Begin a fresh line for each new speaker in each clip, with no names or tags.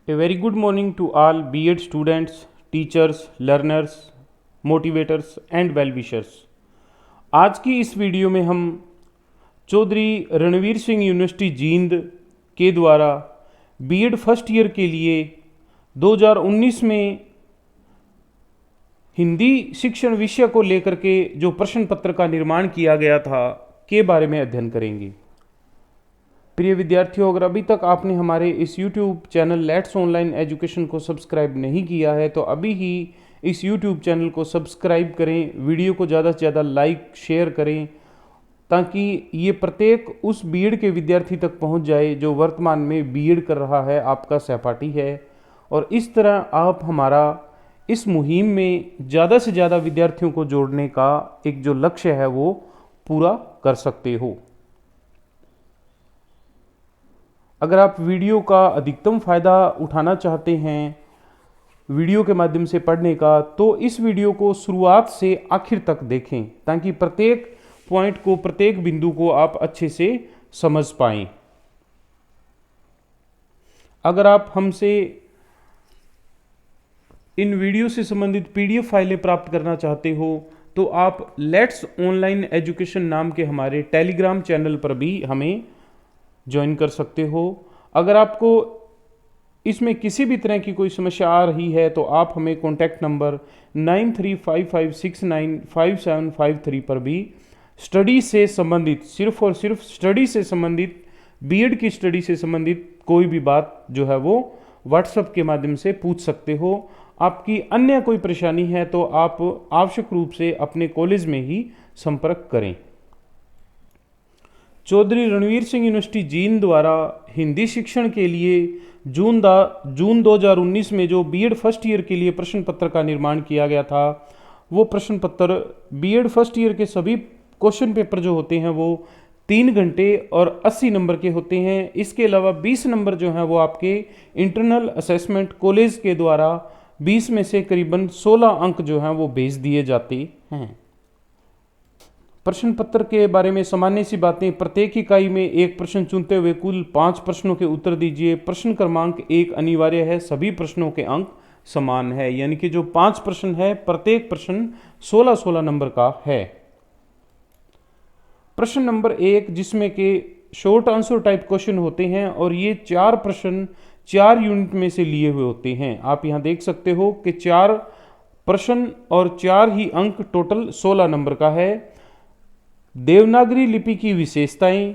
A very good morning to all B.Ed students, teachers, learners, motivators and well wishers। आज की इस video में हम चौधरी रणवीर सिंह यूनिवर्सिटी जींद के द्वारा B.Ed फर्स्ट ईयर के लिए 2019 में हिंदी शिक्षण विषय को लेकर के जो प्रश्न पत्र का निर्माण किया गया था के बारे में अध्ययन करेंगे। प्रिय विद्यार्थियों, अगर अभी तक आपने हमारे इस YouTube channel let's online education को सब्सक्राइब नहीं किया है तो अभी ही इस YouTube चैनल को सब्सक्राइब करें, वीडियो को ज़्यादा से ज़्यादा लाइक शेयर करें ताकि ये प्रत्येक उस B.Ed के विद्यार्थी तक पहुंच जाए जो वर्तमान में B.Ed कर रहा है, आपका सहपाठी है। और इस तरह आप हमारा इस मुहिम में ज़्यादा से ज़्यादा विद्यार्थियों को जोड़ने का एक जो लक्ष्य है वो पूरा कर सकते हो। अगर आप वीडियो का अधिकतम फ़ायदा उठाना चाहते हैं वीडियो के माध्यम से पढ़ने का, तो इस वीडियो को शुरुआत से आखिर तक देखें ताकि प्रत्येक पॉइंट को, प्रत्येक बिंदु को आप अच्छे से समझ पाएं। अगर आप हमसे इन वीडियो से संबंधित PDF फाइलें प्राप्त करना चाहते हो तो आप लेट्स ऑनलाइन एजुकेशन नाम के हमारे टेलीग्राम चैनल पर भी हमें ज्वाइन कर सकते हो। अगर आपको इसमें किसी भी तरह की कोई समस्या आ रही है तो आप हमें कॉन्टैक्ट नंबर 9355695753 पर भी स्टडी से संबंधित, सिर्फ और सिर्फ स्टडी से संबंधित, B.Ed की स्टडी से संबंधित कोई भी बात जो है वो व्हाट्सएप के माध्यम से पूछ सकते हो। आपकी अन्य कोई परेशानी है तो आप आवश्यक रूप से अपने कॉलेज में ही संपर्क करें। चौधरी रणवीर सिंह यूनिवर्सिटी जींद द्वारा हिंदी शिक्षण के लिए जून 2019 में जो B.Ed फर्स्ट ईयर के लिए प्रश्न पत्र का निर्माण किया गया था, वो प्रश्न पत्र B.Ed फर्स्ट ईयर के सभी क्वेश्चन पेपर जो होते हैं वो 3 घंटे और 80 नंबर के होते हैं। इसके अलावा 20 नंबर जो हैं वो आपके इंटरनल असेसमेंट कॉलेज के द्वारा 20 में से करीबन 16 अंक जो हैं वो भेज दिए जाते हैं। प्रश्न पत्र के बारे में सामान्य सी बातें, प्रत्येक इकाई में एक प्रश्न चुनते हुए कुल 5 प्रश्नों के उत्तर दीजिए। प्रश्न क्रमांक 1 अनिवार्य है, सभी प्रश्नों के अंक समान है, यानी कि जो 5 प्रश्न है प्रत्येक प्रश्न 16-16 नंबर का है। प्रश्न नंबर 1 जिसमें के शॉर्ट आंसर टाइप क्वेश्चन होते हैं और ये 4 प्रश्न 4 यूनिट में से लिए हुए होते हैं। आप यहाँ देख सकते हो कि 4 प्रश्न और 4 ही अंक, टोटल 16 नंबर का है। देवनागरी लिपि की विशेषताएं,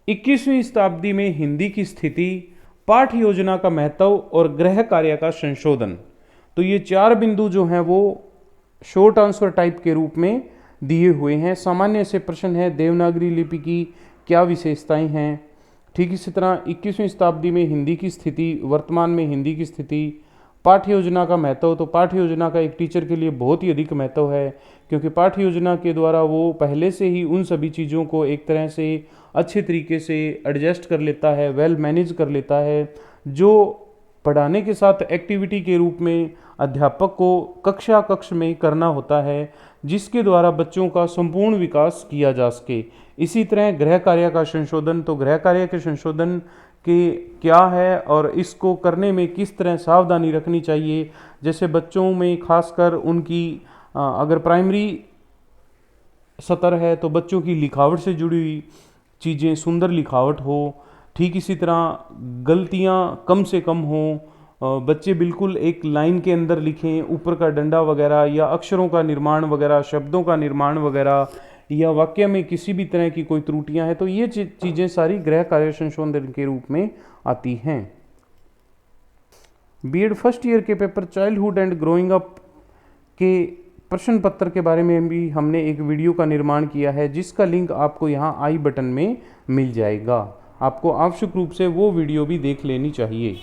21वीं शताब्दी में हिंदी की स्थिति, पाठ योजना का महत्व और गृह कार्य का संशोधन। तो ये 4 बिंदु जो हैं वो शॉर्ट आंसर टाइप के रूप में दिए हुए हैं। सामान्य से प्रश्न है देवनागरी लिपि की क्या विशेषताएं हैं। ठीक इसी तरह 21वीं शताब्दी में हिंदी की स्थिति, वर्तमान में हिंदी की स्थिति, पाठ्य योजना का महत्व। तो पाठ्य योजना का एक टीचर के लिए बहुत ही अधिक महत्व है क्योंकि पाठ्य योजना के द्वारा वो पहले से ही उन सभी चीज़ों को एक तरह से अच्छे तरीके से एडजस्ट कर लेता है, वेल मैनेज कर लेता है, जो पढ़ाने के साथ एक्टिविटी के रूप में अध्यापक को कक्ष में करना होता है, जिसके द्वारा बच्चों का संपूर्ण विकास किया जा सके। इसी तरह गृह कार्य का संशोधन, तो गृह कार्य के संशोधन के क्या है और इसको करने में किस तरह सावधानी रखनी चाहिए। जैसे बच्चों में खासकर उनकी अगर प्राइमरी सतर है तो बच्चों की लिखावट से जुड़ी हुई चीज़ें, सुंदर लिखावट हो। ठीक इसी तरह गलतियां कम से कम हों, बच्चे बिल्कुल एक लाइन के अंदर लिखें, ऊपर का डंडा वगैरह या अक्षरों का निर्माण वगैरह, शब्दों का निर्माण वगैरह, या वाक्य में किसी भी तरह की कोई त्रुटियां हैं तो ये चीज़ें सारी गृह कार्य संशोधन के रूप में आती हैं। B.Ed फर्स्ट ईयर के paper childhood and growing up के प्रश्न पत्र के बारे में भी हमने एक वीडियो का निर्माण किया है जिसका लिंक आपको यहाँ आई बटन में मिल जाएगा। आपको आवश्यक रूप से वो वीडियो भी देख लेनी चाहिए।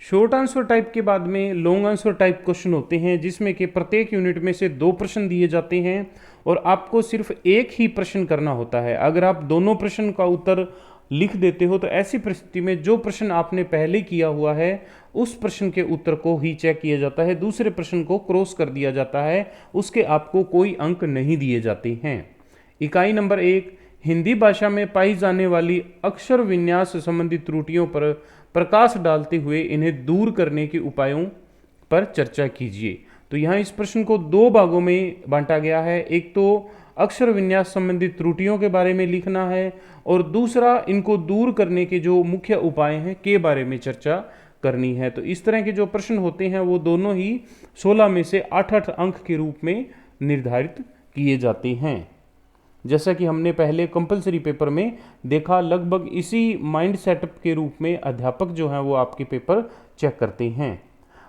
शॉर्ट आंसर टाइप के बाद में लॉन्ग आंसर टाइप क्वेश्चन होते हैं जिसमें कि प्रत्येक यूनिट में से 2 प्रश्न दिए जाते हैं और आपको सिर्फ एक ही प्रश्न करना होता है। अगर आप दोनों प्रश्न का उत्तर लिख देते हो तो ऐसी परिस्थिति में जो प्रश्न आपने पहले किया हुआ है उस प्रश्न के उत्तर को ही चेक किया जाता है, दूसरे प्रश्न को क्रॉस कर दिया जाता है, उसके आपको कोई अंक नहीं दिए जाते हैं। इकाई नंबर 1, हिंदी भाषा में पाई जाने वाली अक्षर विन्यास संबंधी त्रुटियों पर प्रकाश डालते हुए इन्हें दूर करने के उपायों पर चर्चा कीजिए। तो यहाँ इस प्रश्न को दो भागों में बांटा गया है। एक तो अक्षर विन्यास संबंधी त्रुटियों के बारे में लिखना है और दूसरा इनको दूर करने के जो मुख्य उपाय हैं के बारे में चर्चा करनी है। तो इस तरह के जो प्रश्न होते हैं वो दोनों ही 16 में से 8-8 अंक के रूप में निर्धारित किए जाते हैं। जैसा कि हमने पहले कंपलसरी पेपर में देखा, लगभग इसी माइंड सेटअप के रूप में अध्यापक जो हैं वो आपके पेपर चेक करते हैं।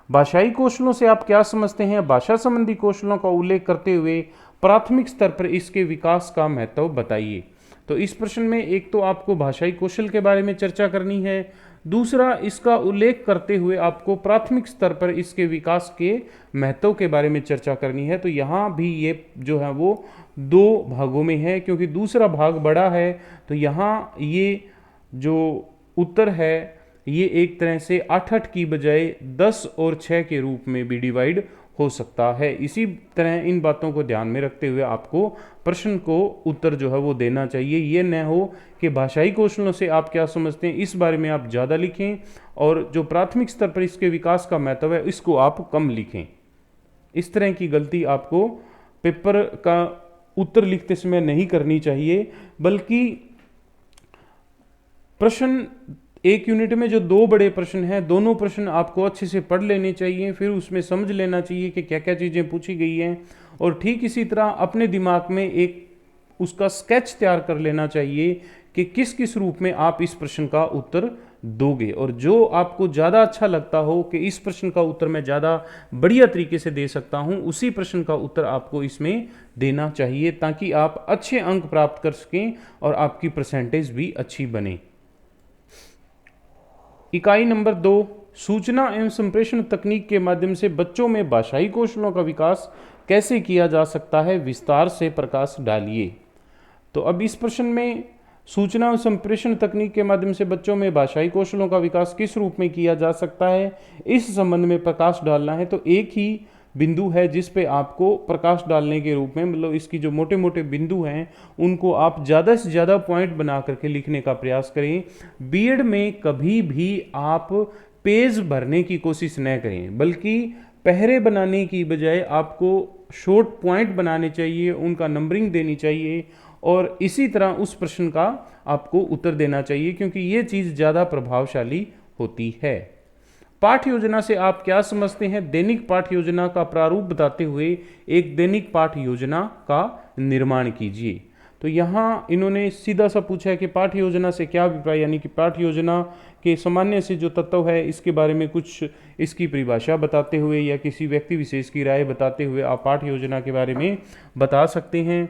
भाषाई कौशलों से आप क्या समझते हैं? भाषा संबंधी कौशलों का उल्लेख करते हुए प्राथमिक स्तर पर इसके विकास का महत्व बताइए। तो इस प्रश्न में एक तो आपको भाषाई कौशल के बारे में चर्चा करनी है, दूसरा इसका उल्लेख करते हुए आपको प्राथमिक स्तर पर इसके विकास के महत्व के बारे में चर्चा करनी है। तो यहाँ भी ये जो है वो दो भागों में है, क्योंकि दूसरा भाग बड़ा है। तो यहाँ ये जो उत्तर है ये एक तरह से 8-8 की बजाय 10 और 6 के रूप में भी डिवाइड हो सकता है। इसी तरह इन बातों को ध्यान में रखते हुए आपको प्रश्न को उत्तर जो है वो देना चाहिए। ये न हो कि भाषाई कौशलों से आप क्या समझते हैं इस बारे में आप ज़्यादा लिखें और जो प्राथमिक स्तर पर इसके विकास का महत्व है इसको आप कम लिखें। इस तरह की गलती आपको पेपर का उत्तर लिखते समय नहीं करनी चाहिए, बल्कि प्रश्न एक यूनिट में जो दो बड़े प्रश्न हैं, दोनों प्रश्न आपको अच्छे से पढ़ लेने चाहिए, फिर उसमें समझ लेना चाहिए कि क्या क्या चीज़ें पूछी गई हैं, और ठीक इसी तरह अपने दिमाग में एक उसका स्केच तैयार कर लेना चाहिए कि किस किस रूप में आप इस प्रश्न का उत्तर दोगे। और जो आपको ज़्यादा अच्छा लगता हो कि इस प्रश्न का उत्तर मैं ज़्यादा बढ़िया तरीके से दे सकता हूँ, उसी प्रश्न का उत्तर आपको इसमें देना चाहिए, ताकि आप अच्छे अंक प्राप्त कर सकें और आपकी परसेंटेज भी अच्छी बने। इकाई नंबर 2, सूचना एवं संप्रेषण तकनीक के माध्यम से बच्चों में भाषाई कौशलों का विकास कैसे किया जा सकता है, विस्तार से प्रकाश डालिए। तो अब इस प्रश्न में सूचना एवं संप्रेषण तकनीक के माध्यम से बच्चों में भाषाई कौशलों का विकास किस रूप में किया जा सकता है, इस संबंध में प्रकाश डालना है। तो एक ही बिंदु है जिस पे आपको प्रकाश डालने के रूप में, मतलब इसकी जो मोटे मोटे बिंदु हैं उनको आप ज़्यादा से ज़्यादा पॉइंट बना करके लिखने का प्रयास करें। बीएड में कभी भी आप पेज भरने की कोशिश न करें, बल्कि पहरे बनाने की बजाय आपको शॉर्ट पॉइंट बनाने चाहिए, उनका नंबरिंग देनी चाहिए और इसी तरह उस प्रश्न का आपको उत्तर देना चाहिए, क्योंकि ये चीज़ ज़्यादा प्रभावशाली होती है। पाठ योजना से आप क्या समझते हैं? दैनिक पाठ योजना का प्रारूप बताते हुए एक दैनिक पाठ योजना का निर्माण कीजिए। तो यहाँ इन्होंने सीधा सा पूछा है कि पाठ योजना से क्या अभिप्राय, यानी कि पाठ योजना के सामान्य से जो तत्व है इसके बारे में कुछ इसकी परिभाषा बताते हुए या किसी व्यक्ति विशेष की राय बताते हुए आप पाठ योजना के बारे में बता सकते हैं।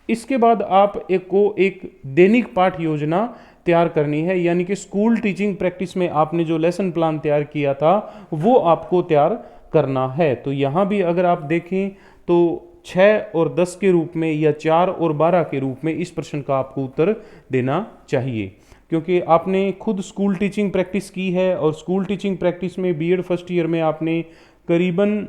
इसके बाद आप एक दैनिक पाठ योजना तैयार करनी है, यानी कि स्कूल टीचिंग प्रैक्टिस में आपने जो लेसन प्लान तैयार किया था वो आपको तैयार करना है। तो यहाँ भी अगर आप देखें तो 6 और 10 के रूप में या 4 और 12 के रूप में इस प्रश्न का आपको उत्तर देना चाहिए, क्योंकि आपने खुद स्कूल टीचिंग प्रैक्टिस की है और स्कूल टीचिंग प्रैक्टिस में बीएड फर्स्ट ईयर में आपने करीबन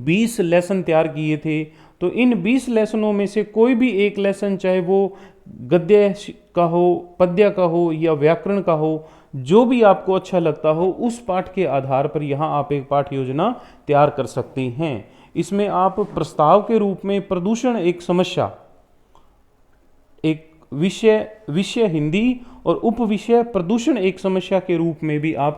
20 लेसन तैयार किए थे। तो इन 20 लेसनों में से कोई भी एक लेसन, चाहे वो गद्य का हो, पद्य का हो या व्याकरण का हो, जो भी आपको अच्छा लगता हो, उस पाठ के आधार पर यहाँ आप एक पाठ योजना तैयार कर सकते हैं। इसमें आप प्रस्ताव के रूप में प्रदूषण एक समस्या, एक विषय हिंदी और उपविषय प्रदूषण एक समस्या के रूप में भी आप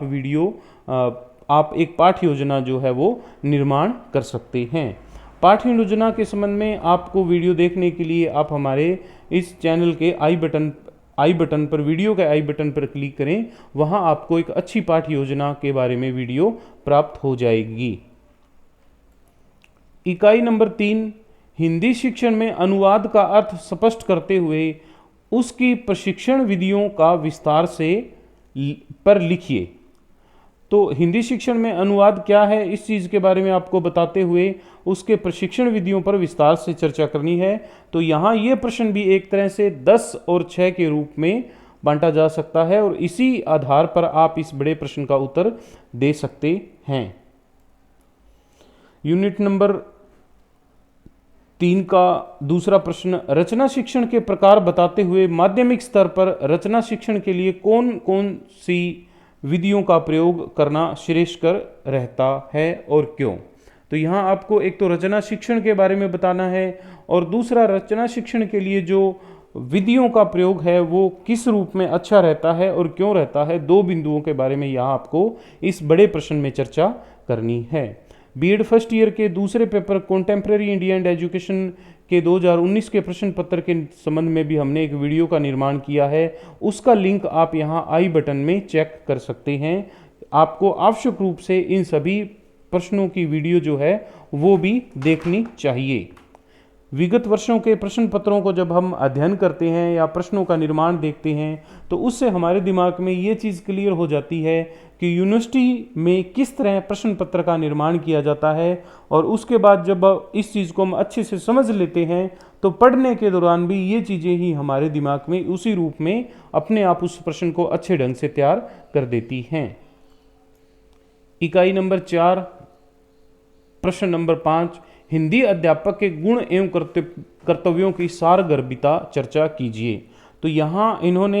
आप एक पाठ योजना जो है वो निर्माण कर सकते हैं। पाठ योजना के संबंध में आपको वीडियो देखने के लिए आप हमारे इस चैनल के आई बटन पर, वीडियो के आई बटन पर क्लिक करें, वहां आपको एक अच्छी पाठ योजना के बारे में वीडियो प्राप्त हो जाएगी। इकाई नंबर 3, हिंदी शिक्षण में अनुवाद का अर्थ स्पष्ट करते हुए उसकी प्रशिक्षण विधियों का विस्तार से पर लिखिए। तो हिंदी शिक्षण में अनुवाद क्या है इस चीज़ के बारे में आपको बताते हुए उसके प्रशिक्षण विधियों पर विस्तार से चर्चा करनी है। तो यहाँ ये प्रश्न भी एक तरह से 10 और 6 के रूप में बांटा जा सकता है और इसी आधार पर आप इस बड़े प्रश्न का उत्तर दे सकते हैं। यूनिट नंबर 3 का दूसरा प्रश्न, रचना शिक्षण के प्रकार बताते हुए माध्यमिक स्तर पर रचना शिक्षण के लिए कौन कौन सी विधियों का प्रयोग करना श्रेयस्कर रहता है और क्यों। तो यहाँ आपको एक तो रचना शिक्षण के बारे में बताना है और दूसरा रचना शिक्षण के लिए जो विधियों का प्रयोग है वो किस रूप में अच्छा रहता है और क्यों रहता है। 2 बिंदुओं के बारे में यहाँ आपको इस बड़े प्रश्न में चर्चा करनी है। बीएड फर्स्ट ईयर के दूसरे paper contemporary India and education के 2019 के प्रश्न पत्र के संबंध में भी हमने एक वीडियो का निर्माण किया है, उसका लिंक आप यहाँ आई बटन में चेक कर सकते हैं। आपको आवश्यक रूप से इन सभी प्रश्नों की वीडियो जो है वो भी देखनी चाहिए। विगत वर्षों के प्रश्न पत्रों को जब हम अध्ययन करते हैं या प्रश्नों का निर्माण देखते हैं तो उससे हमारे दिमाग में ये चीज़ क्लियर हो जाती है कि यूनिवर्सिटी में किस तरह प्रश्न पत्र का निर्माण किया जाता है। और उसके बाद जब इस चीज़ को हम अच्छे से समझ लेते हैं तो पढ़ने के दौरान भी ये चीज़ें ही हमारे दिमाग में उसी रूप में अपने आप उस प्रश्न को अच्छे ढंग से तैयार कर देती हैं। इकाई नंबर 4 प्रश्न नंबर 5, हिंदी अध्यापक के गुण एवं कर्तव्यों की सारगर्भिता चर्चा कीजिए। तो यहाँ इन्होंने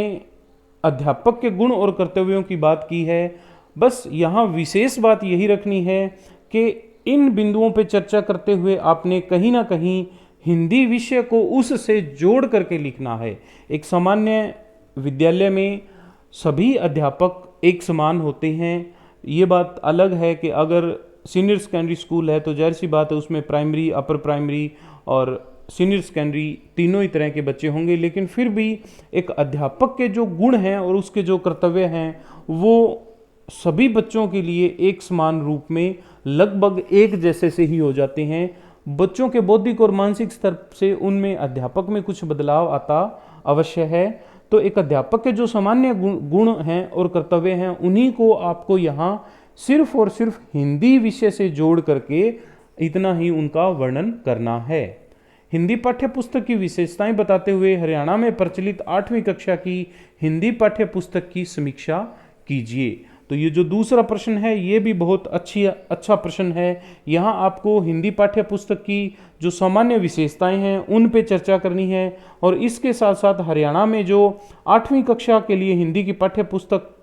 अध्यापक के गुण और कर्तव्यों की बात की है। बस यहाँ विशेष बात यही रखनी है कि इन बिंदुओं पर चर्चा करते हुए आपने कहीं ना कहीं हिंदी विषय को उससे जोड़ करके लिखना है। एक सामान्य विद्यालय में सभी अध्यापक एक समान होते हैं। ये बात अलग है कि अगर सीनियर सेकेंडरी स्कूल है तो जाहिर सी बात है उसमें प्राइमरी, अपर प्राइमरी और सीनियर सेकेंडरी तीनों ही तरह के बच्चे होंगे, लेकिन फिर भी एक अध्यापक के जो गुण हैं और उसके जो कर्तव्य हैं वो सभी बच्चों के लिए एक समान रूप में लगभग एक जैसे से ही हो जाते हैं। बच्चों के बौद्धिक और मानसिक स्तर से उनमें अध्यापक में कुछ बदलाव आता अवश्य है। तो एक अध्यापक के जो सामान्य गुण हैं और कर्तव्य हैं उन्हीं को आपको यहाँ सिर्फ और सिर्फ हिंदी विषय से जोड़ करके इतना ही उनका वर्णन करना है। हिंदी पाठ्य पुस्तक की विशेषताएं बताते हुए हरियाणा में प्रचलित 8वीं कक्षा की हिंदी पाठ्य पुस्तक की समीक्षा कीजिए। तो ये जो दूसरा प्रश्न है ये भी बहुत अच्छा प्रश्न है। यहाँ आपको हिंदी पाठ्य पुस्तक की जो सामान्य विशेषताएं हैं उन पे चर्चा करनी है और इसके साथ साथ हरियाणा में जो 8वीं कक्षा के लिए हिंदी की पाठ्य पुस्तक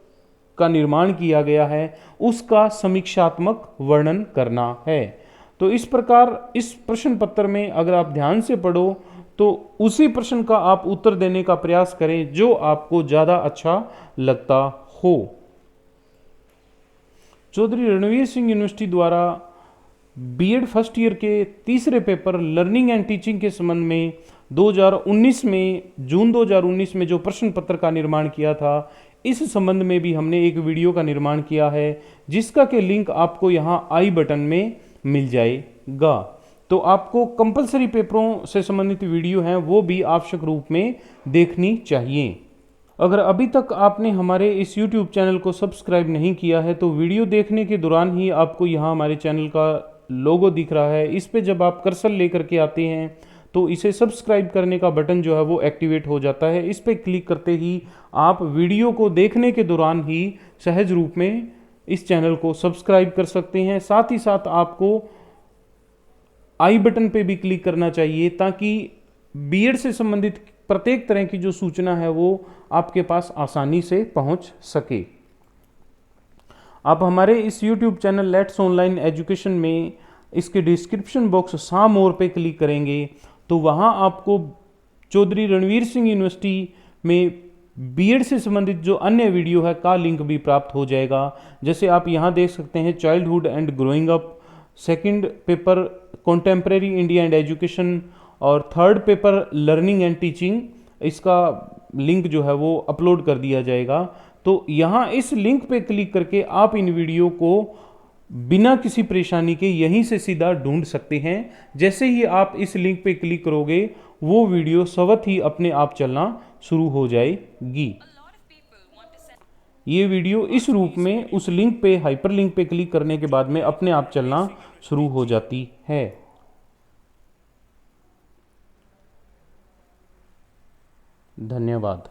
का निर्माण किया गया है उसका समीक्षात्मक वर्णन करना है। तो इस प्रकार इस प्रश्न पत्र में अगर आप ध्यान से पढ़ो तो उसी प्रश्न का आप उत्तर देने का प्रयास करें जो आपको ज़्यादा अच्छा लगता हो। चौधरी रणवीर सिंह यूनिवर्सिटी द्वारा बीएड फर्स्ट ईयर के तीसरे पेपर लर्निंग एंड टीचिंग के संबंध में 2019 में जून 2019 में जो प्रश्न पत्र का निर्माण किया था इस संबंध में भी हमने एक वीडियो का निर्माण किया है जिसका के लिंक आपको यहाँ आई बटन में मिल जाएगा। तो आपको कंपलसरी पेपरों से संबंधित वीडियो हैं वो भी आवश्यक रूप में देखनी चाहिए। अगर अभी तक आपने हमारे इस YouTube चैनल को सब्सक्राइब नहीं किया है तो वीडियो देखने के दौरान ही आपको यहाँ हमारे चैनल का लोगो दिख रहा है, इस पे जब आप कर्सर लेकर के आते हैं तो इसे सब्सक्राइब करने का बटन जो है वो एक्टिवेट हो जाता है। इस पे क्लिक करते ही आप वीडियो को देखने के दौरान ही सहज रूप में इस चैनल को सब्सक्राइब कर सकते हैं। साथ ही साथ आपको आई बटन पे भी क्लिक करना चाहिए ताकि बीएड से संबंधित प्रत्येक तरह की जो सूचना है वो आपके पास आसानी से पहुंच सके। आप हमारे इस YouTube channel let's online education में इसके डिस्क्रिप्शन बॉक्स सा मोर पे क्लिक करेंगे तो वहाँ आपको चौधरी रणवीर सिंह यूनिवर्सिटी में बीएड से संबंधित जो अन्य वीडियो है का लिंक भी प्राप्त हो जाएगा। जैसे आप यहाँ देख सकते हैं childhood and growing up, second paper contemporary India and education और third paper learning and teaching, इसका लिंक जो है वो अपलोड कर दिया जाएगा। तो यहाँ इस लिंक पे क्लिक करके आप इन वीडियो को बिना किसी परेशानी के यहीं से सीधा ढूंढ सकते हैं। जैसे ही आप इस लिंक पे क्लिक करोगे वो वीडियो स्वतः ही अपने आप चलना शुरू हो जाएगी। ये वीडियो इस रूप में उस लिंक पे हाइपर लिंक पे क्लिक करने के बाद में अपने आप चलना शुरू हो जाती है। धन्यवाद।